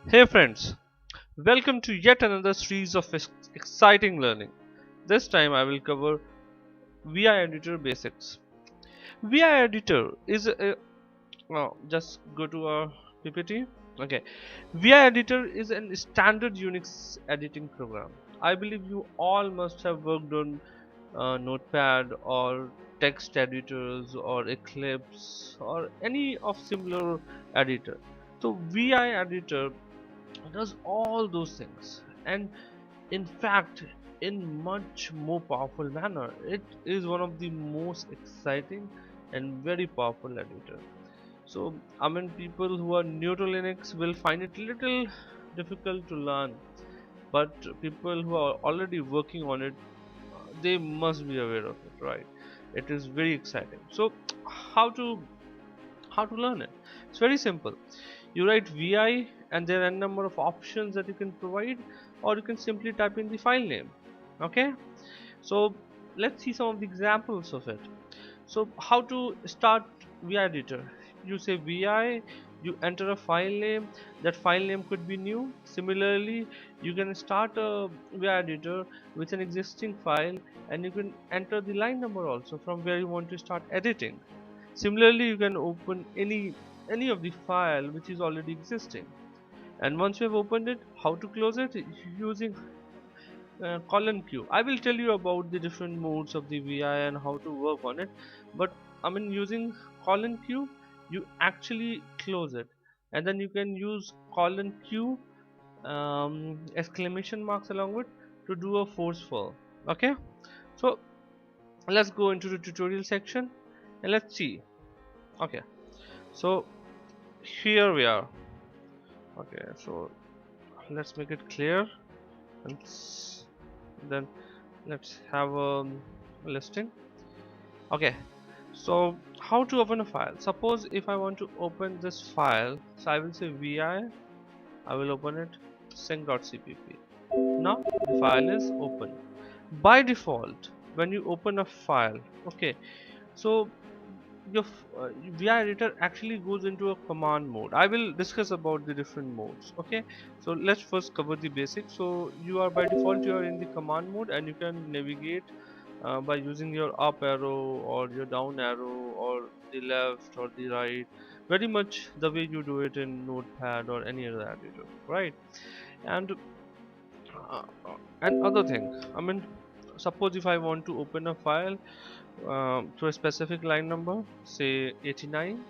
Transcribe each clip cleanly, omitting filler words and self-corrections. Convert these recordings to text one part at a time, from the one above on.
Hey friends, welcome to yet another series of exciting learning. This time I will cover VI Editor basics. VI Editor is just go to our PPT. Okay, VI Editor is a standard Unix editing program. I believe you all must have worked on Notepad or text editors or Eclipse or any of similar editor. So VI Editor does all those things, and in fact in much more powerful manner. It is one of the most exciting and very powerful editor. So I mean, people who are new to Linux will find it little difficult to learn, but people who are already working on it, they must be aware of it, right? It is very exciting. So how to learn it? It's very simple. You write vi and there are a number of options that you can provide, or you can simply type in the file name. Okay, so let's see some of the examples of it. So how to start vi editor? You say vi, you enter a file name. That file name could be new. Similarly, you can start a vi editor with an existing file, and you can enter the line number also from where you want to start editing. Similarly, you can open any of the file which is already existing, and once you have opened it, how to close it? Using colon Q. I will tell you about the different modes of the VI and how to work on it, but I mean, using colon Q, you actually close it, and then you can use colon Q exclamation marks along with to do a forceful. Okay, so let's go into the tutorial section and let's see. Okay, so here we are. Okay, so let's make it clear, and then let's have a listing. Okay, so how to open a file? Suppose if I want to open this file, so I will say vi, I will open it, sync.cpp. Now the file is open. By default, when you open a file, okay, so your VI editor actually goes into a command mode. I will discuss about the different modes. Okay, so let's first cover the basics. So you are, by default, you are in the command mode, and you can navigate by using your up arrow or your down arrow or the left or the right, very much the way you do it in Notepad or any other editor, right? And other thing, I mean, suppose if I want to open a file to a specific line number, say 89,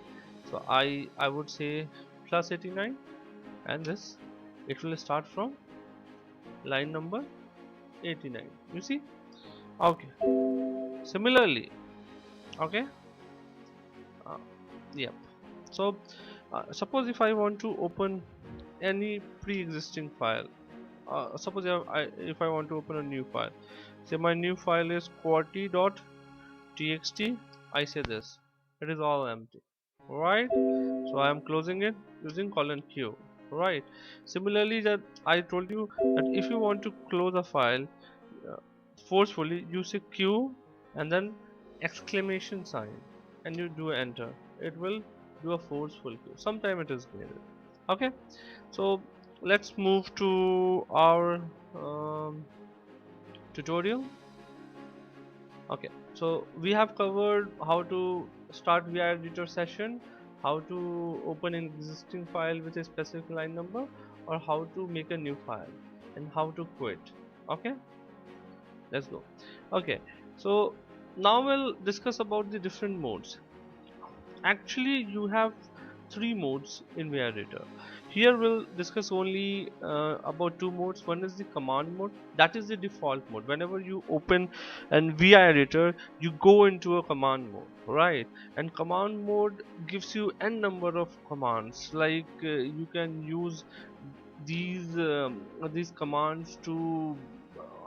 so I would say plus 89, and this, it will start from line number 89, you see. Okay, similarly, okay, uh, yep. So suppose if I want to open any pre-existing file, suppose if I want to open a new file, say my new file is qwerty.txt. I say this, it is all empty, right? So I am closing it using colon Q, right? Similarly, that I told you that if you want to close a file uh, forcefully, you say Q and then exclamation sign, and you do enter. It will do a forceful Q. Sometime it is needed. Okay, so let's move to our tutorial. Okay, so we have covered how to start VI editor session, how to open an existing file with a specific line number, or how to make a new file, and how to quit. Okay, let's go. Okay, so now we'll discuss about the different modes. Actually, you have three modes in VI editor. Here we'll discuss only about two modes. One is the command mode, that is the default mode. Whenever you open an VI editor, you go into a command mode, right? And command mode gives you n number of commands, like you can use these commands to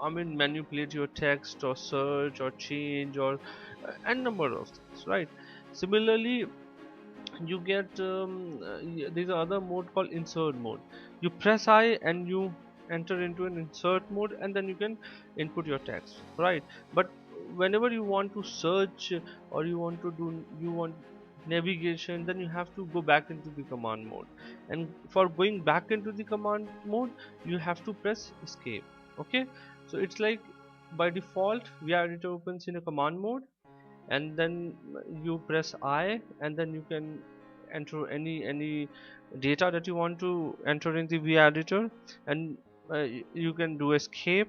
I mean, manipulate your text or search or change or n number of things, right? Similarly, you get there's another mode called insert mode. You press I and you enter into an insert mode, and then you can input your text, right? But whenever you want to search, or you want navigation, then you have to go back into the command mode, and for going back into the command mode you have to press escape. Okay, so it's like by default VI editor opens in a command mode, and then you press I, and then you can enter any data that you want to enter in the VI editor, and you can do escape,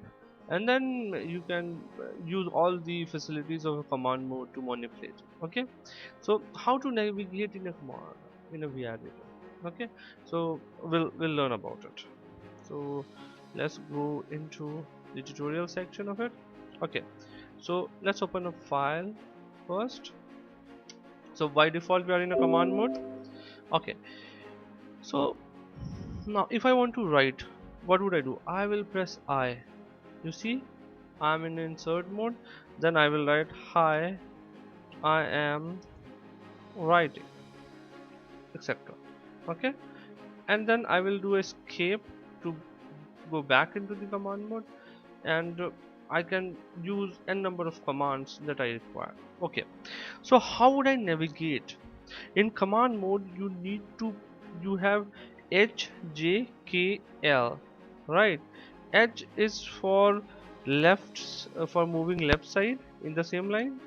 and then you can use all the facilities of a command mode to manipulate. Okay, so how to navigate in a command in a VI editor? Okay, so we'll learn about it. So let's go into the tutorial section of it. Okay, so let's open a file first. So by default we are in a command mode. Okay, so now if I want to write, what would I do? I will press I. You see, I'm in insert mode. Then I will write hi, I am writing, etc. Okay, and then I will do escape to go back into the command mode, and I can use n number of commands that I require. Okay, so how would I navigate? In command mode you have H, J, K, L, right? H is for for moving left side in the same line.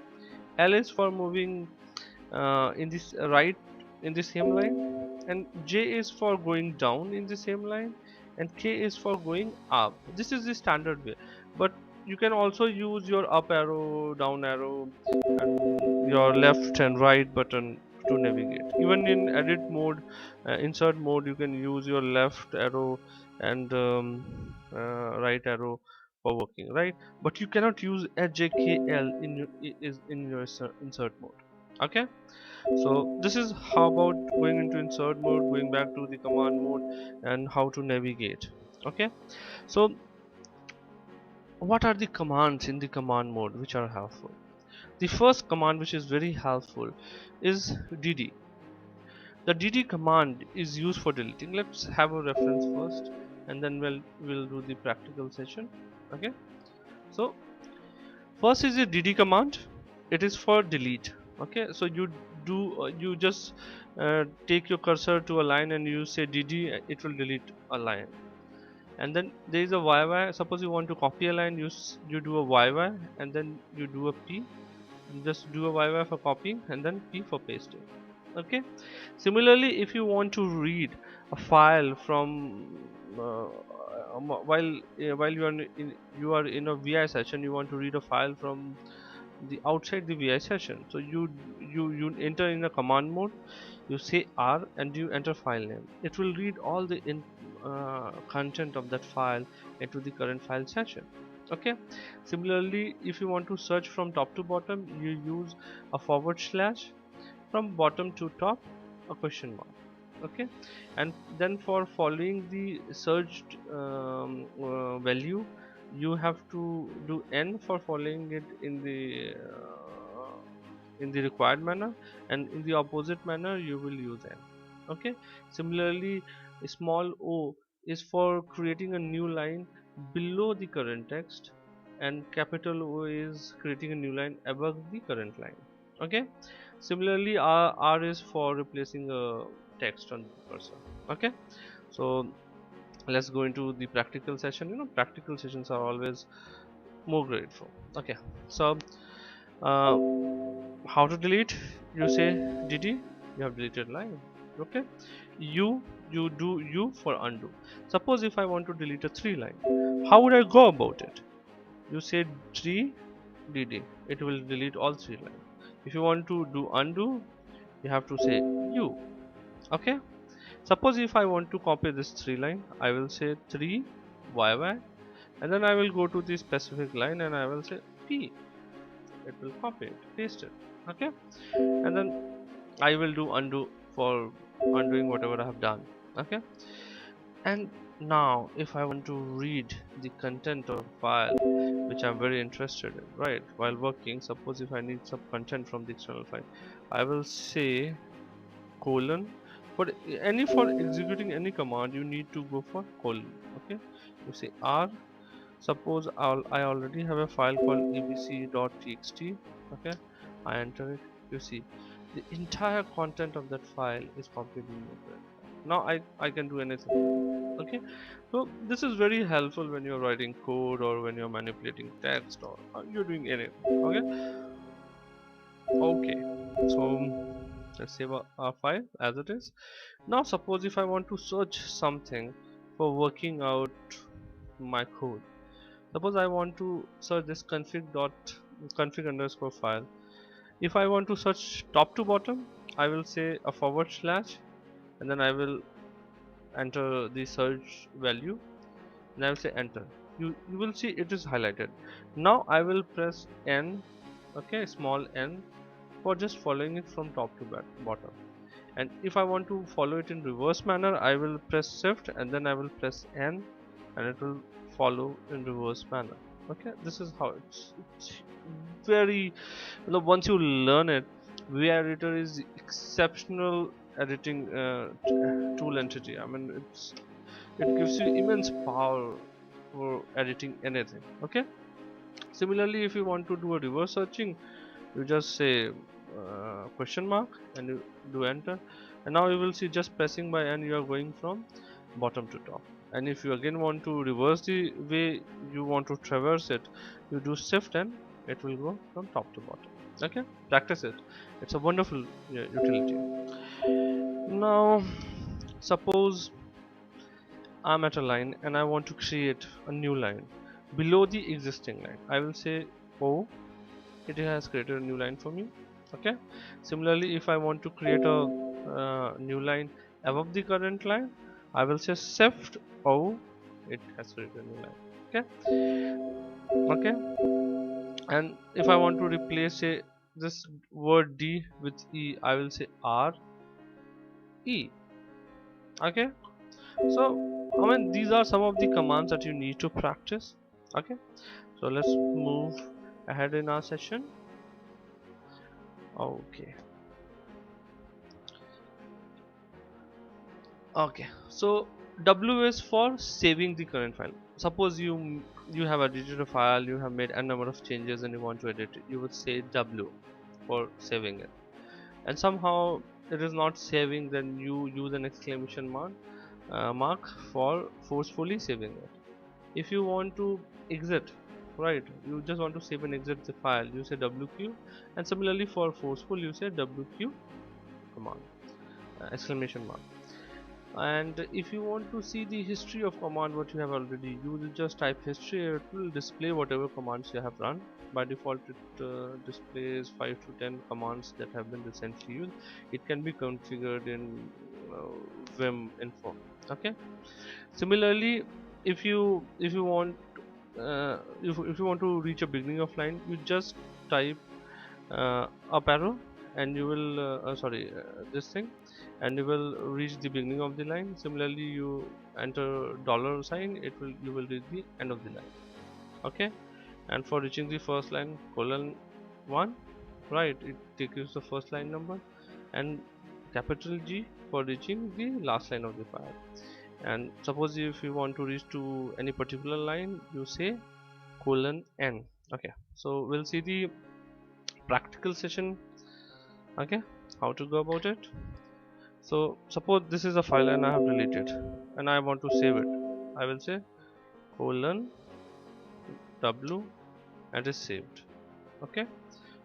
L is for moving in this right in the same line, and J is for going down in the same line, and K is for going up. This is the standard way, but you can also use your up arrow, down arrow, and your left and right button to navigate. Even in edit mode, insert mode, you can use your left arrow and right arrow for working, right? But you cannot use HJKL in your insert mode. Okay, so this is how about going into insert mode, going back to the command mode, and how to navigate. Okay, so what are the commands in the command mode which are helpful? The first command which is very helpful is dd. The dd command is used for deleting. Let's have a reference first, and then we'll do the practical session. Okay, so first is the dd command. It is for delete. Okay, so you just take your cursor to a line and you say dd, it will delete a line. And then there is a yy. Suppose you want to copy a line, you do a yy, and then you do a p. You just do a yy for copying, and then p for pasting. Okay, similarly if you want to read a file from while you are in a vi session, you want to read a file from the outside the vi session, so you enter in a command mode, you say r and you enter file name. It will read all the content of that file into the current file session. Okay, similarly if you want to search from top to bottom, you use a forward slash, from bottom to top a question mark. Okay, and then for following the searched value, you have to do n for following it in the required manner, and in the opposite manner you will use n. Okay, similarly small o is for creating a new line below the current text, and capital O is creating a new line above the current line. Okay, similarly R is for replacing a text on the cursor. Okay, so let's go into the practical session. Practical sessions are always more grateful. Okay, so uh, how to delete? You say dd, you have deleted line. Okay, you do u for undo. Suppose if I want to delete a 3 line, how would I go about it? You say 3 dd, it will delete all 3 lines. If you want to do undo, you have to say u. Okay, suppose if I want to copy this 3 line, I will say 3 yy, and then I will go to the specific line and I will say p. It will copy it, paste it. Okay, and then I will do undo for undoing whatever I have done. Okay, and now if I want to read the content of a file which I'm very interested in, right, while working, suppose if I need some content from the external file, I will say colon. For executing any command, you need to go for colon. Okay, you say r. Suppose I already have a file called abc.txt. Okay, I enter it. You see, the entire content of that file is copied in the current file. Now I can do anything. Okay, so this is very helpful when you're writing code or when you're manipulating text or you're doing anything. Okay, so let's save our file as it is. Now suppose if I want to search something for working out my code. Suppose I want to search this config underscore file. If I want to search top to bottom, I will say a forward slash and then I will enter the search value and I will say enter. You will see it is highlighted. Now I will press N, okay, small n, for just following it from top to bottom. And if I want to follow it in reverse manner, I will press shift and then I will press N and it will follow in reverse manner. Okay, this is how it's very, once you learn it, VI editor is exceptional editing tool entity. I mean, it gives you immense power for editing anything. Okay, similarly if you want to do a reverse searching, you just say question mark and you do enter, and now you will see just pressing by N you are going from bottom to top. And if you again want to reverse the way you want to traverse it, you do shift and it will go from top to bottom. Okay, practice it, it's a wonderful utility. Now suppose I'm at a line and I want to create a new line below the existing line. I will say oh, it has created a new line for me. Okay, similarly if I want to create a new line above the current line, I will say shift O, it has created a new line. Okay, and if I want to replace this word D with E, I will say R E. Okay, so I mean these are some of the commands that you need to practice. Okay, so let's move ahead in our session. Okay, so W is for saving the current file. Suppose you have edited a file, you have made a number of changes and you want to edit it, you would say W for saving it. And somehow it is not saving, then you use an exclamation mark for forcefully saving it. If you want to exit, right, you just want to save and exit the file, you say WQ. And similarly for forceful, you say WQ command, exclamation mark. And if you want to see the history of command what you have already, you will just type history. It will display whatever commands you have run. By default it displays 5 to 10 commands that have been recently used. It can be configured in vim info. Okay, similarly if you want if you want to reach a beginning of line, you just type up arrow and you will this thing, and you will reach the beginning of the line. Similarly you enter dollar sign, you will reach the end of the line. Okay, and for reaching the first line, :1, right, it takes you the first line number, and capital G for reaching the last line of the file. And suppose if you want to reach to any particular line, you say :n. Okay, so we'll see the practical session. Okay, how to go about it. So suppose this is a file and I have deleted and I want to save it. I will say :w and is saved. Okay,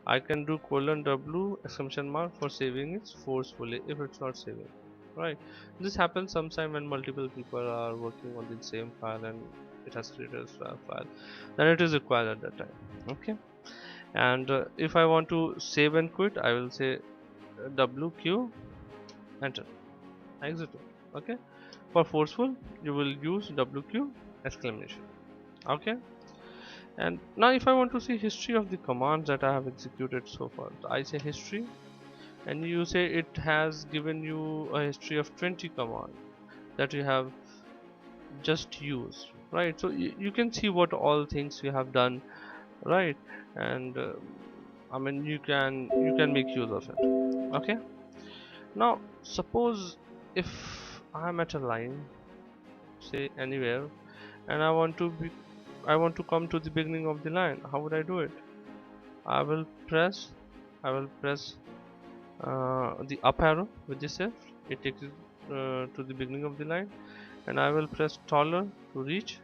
I can do :w exclamation mark for saving it forcefully if it's not saving. Right, this happens sometime when multiple people are working on the same file and it has created a swap file, then it is required at that time. Okay, and if I want to save and quit, I will say WQ enter, exit it. Okay, for forceful you will use WQ exclamation. Okay, and now if I want to see history of the commands that I have executed so far, so I say history, and you say it has given you a history of 20 commands that you have just used, right? So you can see what all things you have done, right? And I mean you can make use of it. Okay, now suppose if I'm at a line, say anywhere, and I want to come to the beginning of the line, how would I do it? I will press the up arrow with the shift, it takes you to the beginning of the line, and I will press taller to reach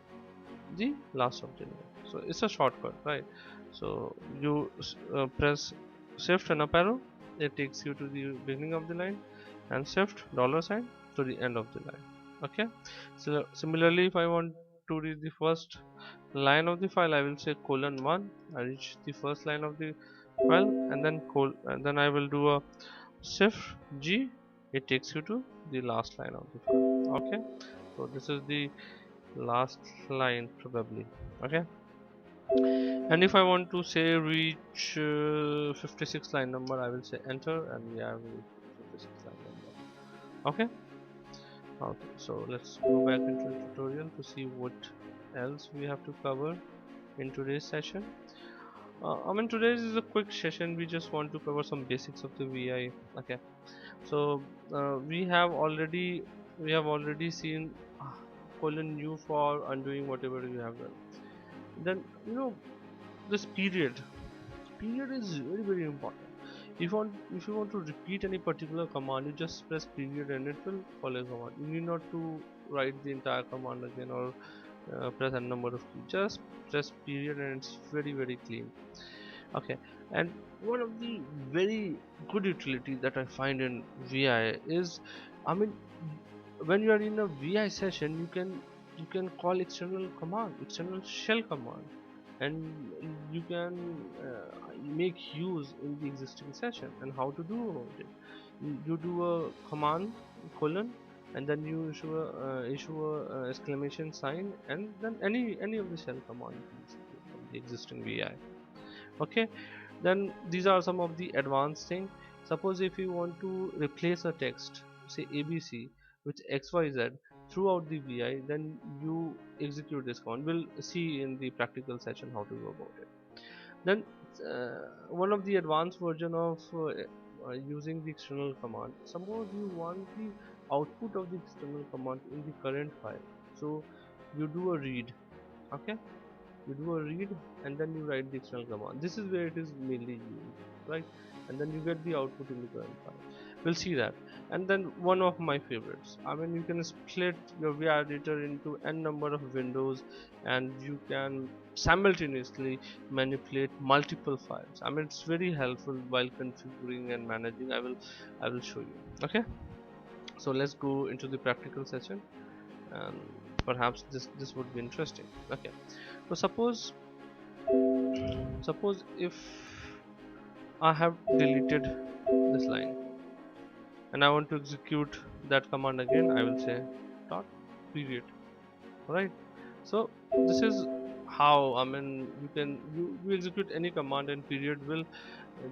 the last of the line. So it's a shortcut, right? So you press shift and up arrow, it takes you to the beginning of the line, and shift dollar sign to the end of the line. Okay, so similarly, if I want to read the first line of the file, I will say :1. I reach the first line of the file, and then I will do a shift G, it takes you to the last line of the file. Okay, so this is the last line probably. Okay, and if I want to say reach 56 line number, I will say enter, and we have reached 56 line number. Okay, so let's go back into the tutorial to see what else we have to cover in today's session. Today's is a quick session. We just want to cover some basics of the VI. Okay, so we have already seen colon U for undoing whatever you have done. Then this period is very important. If you want to repeat any particular command, you just press period and it will follow command. You need not to write the entire command again or press a number of keys. Just press period and it's very clean. Okay, and one of the very good utility that I find in VI is, I mean, when you are in a VI session, you can call external command, external shell command, and you can make use in the existing session. And how to do it? You do a command colon, and then you issue a exclamation sign, and then any of the shell command from the existing VI. Okay, then these are some of the advanced thing. Suppose if you want to replace a text, say ABC, with XYZ throughout the VI, then you execute this command. We'll see in the practical session how to go about it. Then one of the advanced version of using the external command, suppose you want the output of the external command in the current file, so you do a read. Okay, you do a read and then you write the external command. This is where it is mainly used, right? And then you get the output in the current file. We'll see that. And then one of my favorites, you can split your VI editor into n number of windows, and you can simultaneously manipulate multiple files. It's very helpful while configuring and managing. I will show you. Okay, so let's go into the practical session, and perhaps this would be interesting. Okay, so suppose if I have deleted this line and I want to execute that command again, I will say dot period. Right, so this is how you execute any command, and period will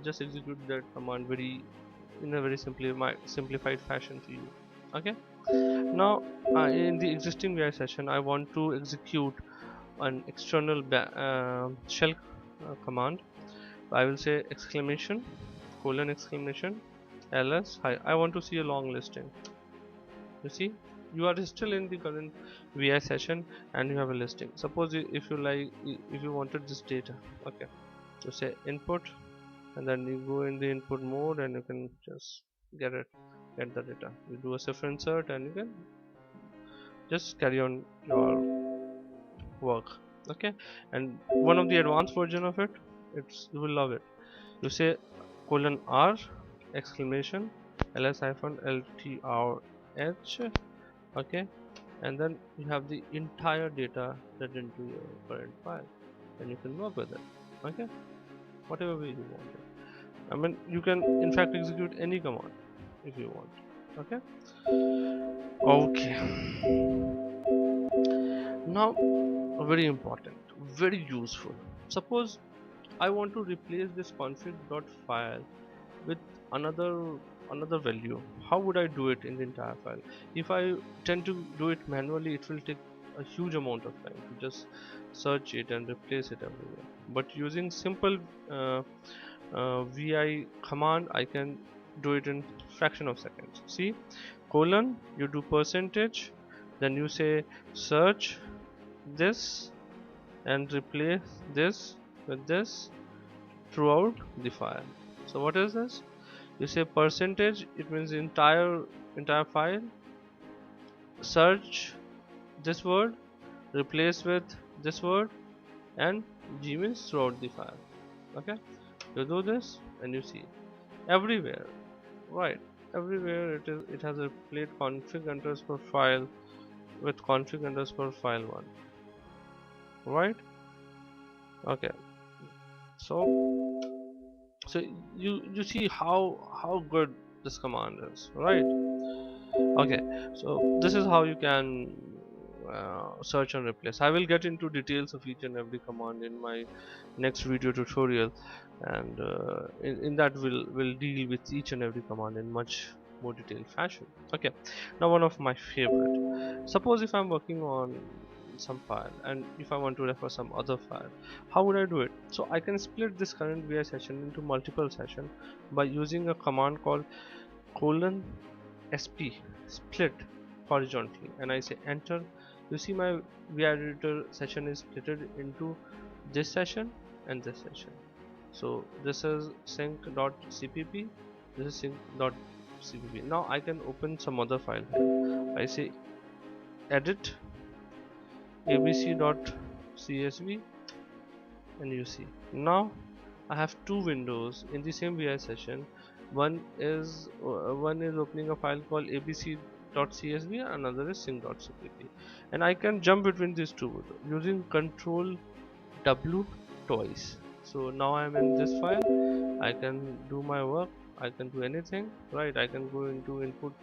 just execute that command in a very simplified fashion to you. Okay, now in the existing VI session, I want to execute an external shell command. I will say exclamation colon exclamation ls. I want to see a long listing. You see, you are still in the current VI session and you have a listing. Suppose if you wanted this data, okay, you say input, and then you go in the input mode and you can just get the data. You do a shift insert and you can just carry on your work. Okay, and one of the advanced version of it, you will love it. You say :r exclamation ls hyphen ltrh. Okay, and then you have the entire data set into your current file, and you can work with it. Okay, whatever way you want it. You can in fact execute any command if you want. Okay, now very important, very useful. Suppose I want to replace this config.file with another value. How would I do it in the entire file? If I tend to do it manually, it will take a huge amount of time to just search it and replace it everywhere. But using simple vi command, I can do it in fraction of seconds. See, colon, you do percentage, then you say search this and replace this with this throughout the file. So what is this? You say percentage, it means entire file. Search this word, replace with this word, and G means throughout the file. Okay, you do this and you see everywhere, right? Everywhere it has replaced config underscore file with config underscore file 1, right? Okay, so you see how good this command is, right? Okay, so this is how you can search and replace. I will get into details of each and every command in my next video tutorial, and in that we'll deal with each and every command in much more detailed fashion. Okay, now one of my favorite, suppose if I'm working on some file and if I want to refer some other file, how would I do it? So I can split this current VI session into multiple sessions by using a command called :sp split horizontally, and I say enter. You see my VI editor session is split into this session and this session. So this is sync.cpp, this is sync.cpp. Now I can open some other file here. I say edit abc.csv, and you see now I have two windows in the same VI session. One is opening a file called abc.csv, another is sync.cpp, and I can jump between these two windows using Control W twice. So now I am in this file, I can do my work, I can do anything, right? I can go into input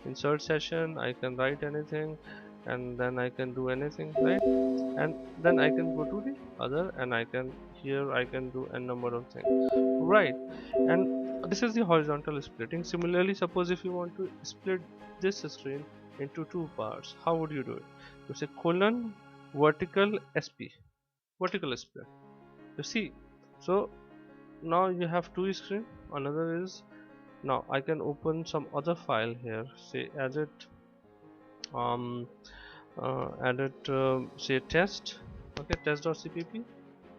insert session, I can write anything, and then I can do anything, right? And then I can go to the other, and I can do a number of things, right? And this is the horizontal splitting. Similarly, suppose if you want to split this screen into two parts, how would you do it? You say vertical split. You see, so now you have two screen. Another is, now I can open some other file here, say edit say test, okay, test.cpp.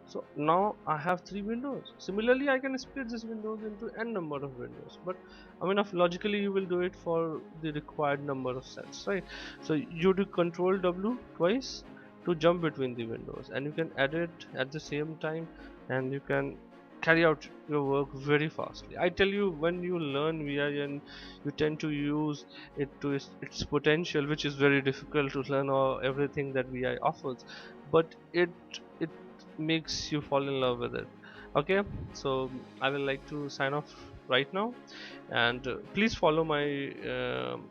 So now I have three windows. Similarly, I can split this windows into n number of windows, but I mean, logically you will do it for the required number of cells, right? So you do Control W twice to jump between the windows, and you can edit at the same time, and you can carry out your work very fastly. I tell you, when you learn VI and you tend to use it to its potential, which is very difficult to learn everything that VI offers, but it makes you fall in love with it. Okay, so I will like to sign off right now, and please follow my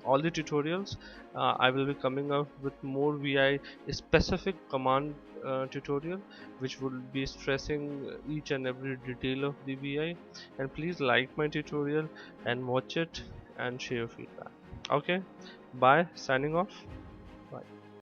all the tutorials. I will be coming up with more VI specific command tutorial, which will be stressing each and every detail of the VI. And please like my tutorial and watch it and share your feedback. Okay, bye, signing off. Bye.